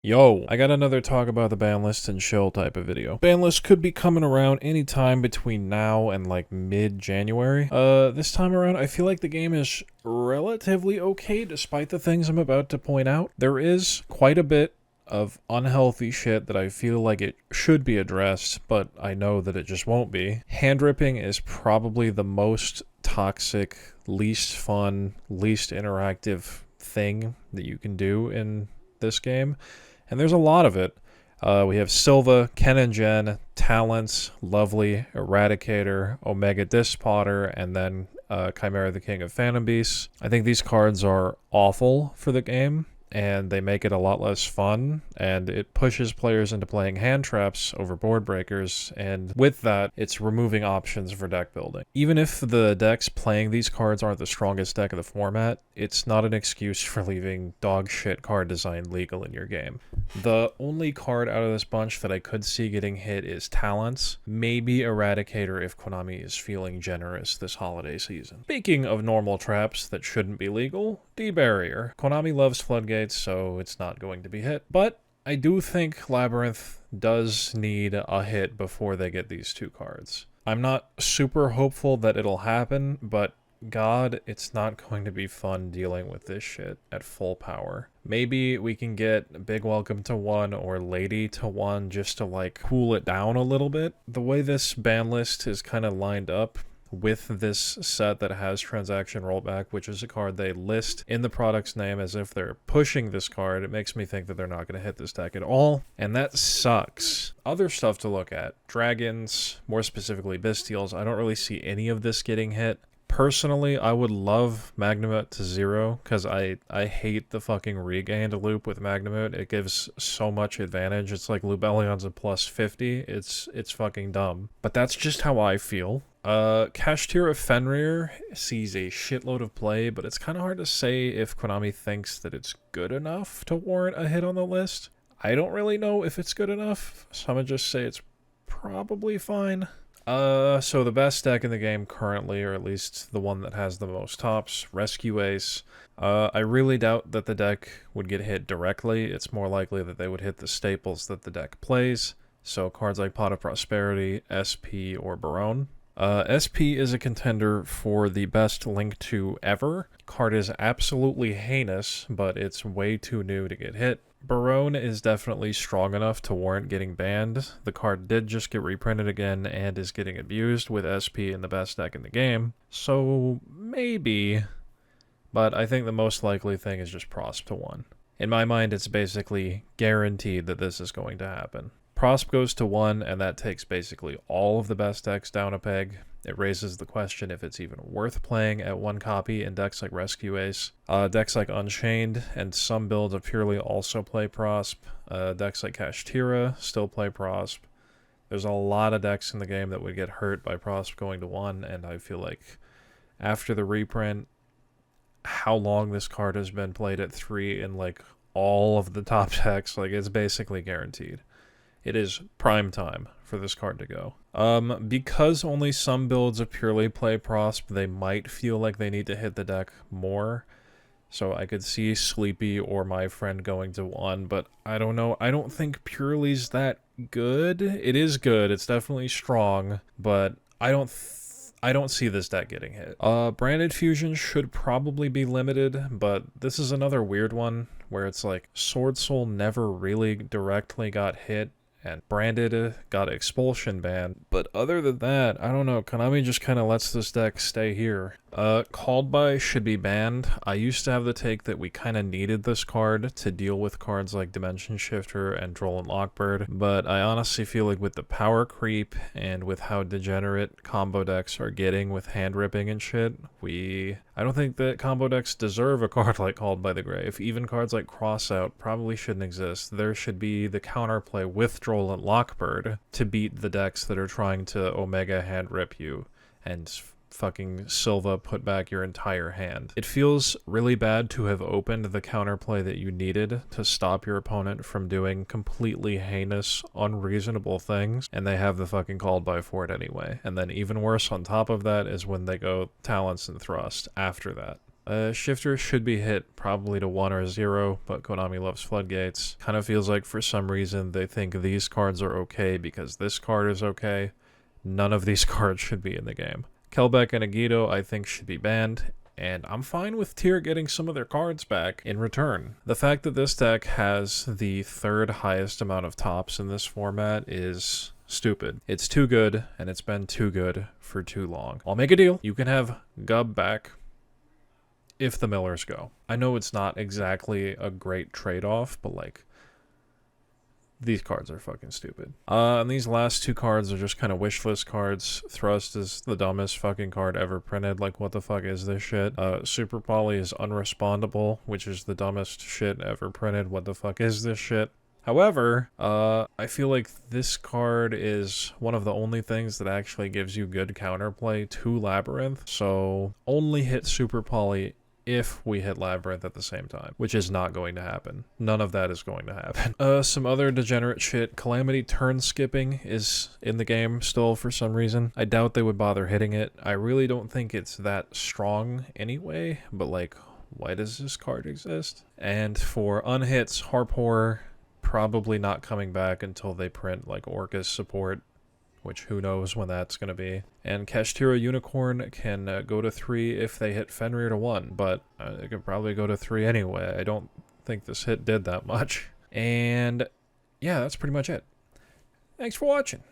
Yo, I got another talk about the ban list and chill type of video. Ban list could be coming around anytime between now and like mid-January. This time around, I feel like the game is relatively okay despite the things I'm about to point out. There is quite a bit of unhealthy shit that I feel like it should be addressed, but I know that it just won't be. Hand ripping is probably the most toxic, least fun, least interactive thing that you can do in this game. And there's a lot of it. We have Silva, Ken and Jen, Talents, Lovely, Eradicator, Omega Dispotter, and then Chimera the King of Phantom Beasts. I think these cards are awful for the game, and they make it a lot less fun, and it pushes players into playing hand traps over board breakers, and with that, it's removing options for deck building. Even if the decks playing these cards aren't the strongest deck of the format, it's not an excuse for leaving dog shit card design legal in your game. The only card out of this bunch that I could see getting hit is Talents, maybe Eradicator if Konami is feeling generous this holiday season. Speaking of normal traps that shouldn't be legal, D-Barrier. Konami loves floodgates, so it's not going to be hit, but I do think Labyrinth does need a hit before they get these two cards. I'm not super hopeful that it'll happen, but God, it's not going to be fun dealing with this shit at full power. Maybe we can get Big Welcome to 1 or Lady to 1 just to like cool it down a little bit. The way this ban list is kind of lined up with this set that has transaction rollback, which is a card they list in the product's name as if they're pushing this card, it makes me think that they're not going to hit this deck at all, and that sucks. Other stuff to look at. Dragons, more specifically Bestials, I don't really see any of this getting hit. Personally, I would love Magnamut to 0, because I hate the fucking regained loop with Magnamut. It gives so much advantage. It's like Lubellion's a plus 50. It's fucking dumb. But that's just how I feel. Kashtir of Fenrir sees a shitload of play, but it's kind of hard to say if Konami thinks that it's good enough to warrant a hit on the list. I don't really know if it's good enough, so I'm gonna just say it's probably fine. So the best deck in the game currently, or at least the one that has the most tops, Rescue Ace. I really doubt that the deck would get hit directly. It's more likely that they would hit the staples that the deck plays. So cards like Pot of Prosperity, SP, or Barone. SP is a contender for the best Link 2 ever. Card is absolutely heinous, but it's way too new to get hit. Barone is definitely strong enough to warrant getting banned. The card did just get reprinted again and is getting abused with SP in the best deck in the game. So maybe, but I think the most likely thing is just Prosp to 1. In my mind, it's basically guaranteed that this is going to happen. Prosp goes to 1, and that takes basically all of the best decks down a peg. It raises the question if it's even worth playing at 1 copy in decks like Rescue Ace. Decks like Unchained and some builds of Purely also play Prosp. Decks like Kashtira still play Prosp. There's a lot of decks in the game that would get hurt by Prosp going to 1, and I feel like after the reprint, how long this card has been played at 3 in like all of the top decks, like it's basically guaranteed. It is prime time for this card to go. Because only some builds of Purely play Prosp, they might feel like they need to hit the deck more. So I could see Sleepy or My Friend going to 1, but I don't know. I don't think Purely's that good. It is good. It's definitely strong, but I don't see this deck getting hit. Branded Fusion should probably be limited, but this is another weird one where it's like Sword Soul never really directly got hit, and Branded got Expulsion banned. But other than that, I don't know, Konami just kind of lets this deck stay here. Called By should be banned. I used to have the take that we kind of needed this card to deal with cards like Dimension Shifter and Droll and Lockbird, but I honestly feel like with the power creep and with how degenerate combo decks are getting with hand ripping and shit, I don't think that combo decks deserve a card like Called By the Grave. Even cards like Crossout probably shouldn't exist. There should be the counterplay with Droll and Lockbird to beat the decks that are trying to Omega hand rip you and fucking Silva put back your entire hand. It feels really bad to have opened the counterplay that you needed to stop your opponent from doing completely heinous, unreasonable things, and they have the fucking Called By for it anyway. And then even worse on top of that is when they go Talents and Thrust after that. Shifter should be hit probably to 1 or 0, but Konami loves floodgates. Kind of feels like for some reason they think these cards are okay because this card is okay. None of these cards should be in the game. Kelbeck and Agito I think should be banned, and I'm fine with Tier getting some of their cards back in return. The fact that this deck has the 3rd highest amount of tops in this format is stupid. It's too good, and it's been too good for too long. I'll make a deal. You can have Gub back if the Millers go. I know it's not exactly a great trade-off, but like, these cards are fucking stupid. And these last 2 cards are just kind of wish list cards. Thrust is the dumbest fucking card ever printed. Like, what the fuck is this shit? Super Poly is unrespondable, which is the dumbest shit ever printed. What the fuck is this shit? However, I feel like this card is one of the only things that actually gives you good counterplay to Labyrinth. So, only hit Super Poly if we hit Labyrinth at the same time, which is not going to happen. None of that is going to happen. Some other degenerate shit. Calamity turn skipping is in the game still for some reason. I doubt they would bother hitting it. I really don't think it's that strong anyway, but like, why does this card exist? And for unhits, Harpor probably not coming back until they print like Orcus support, which who knows when that's going to be. And Kashtira Unicorn can go to 3 if they hit Fenrir to 1, but it could probably go to 3 anyway. I don't think this hit did that much. And yeah, that's pretty much it. Thanks for watching.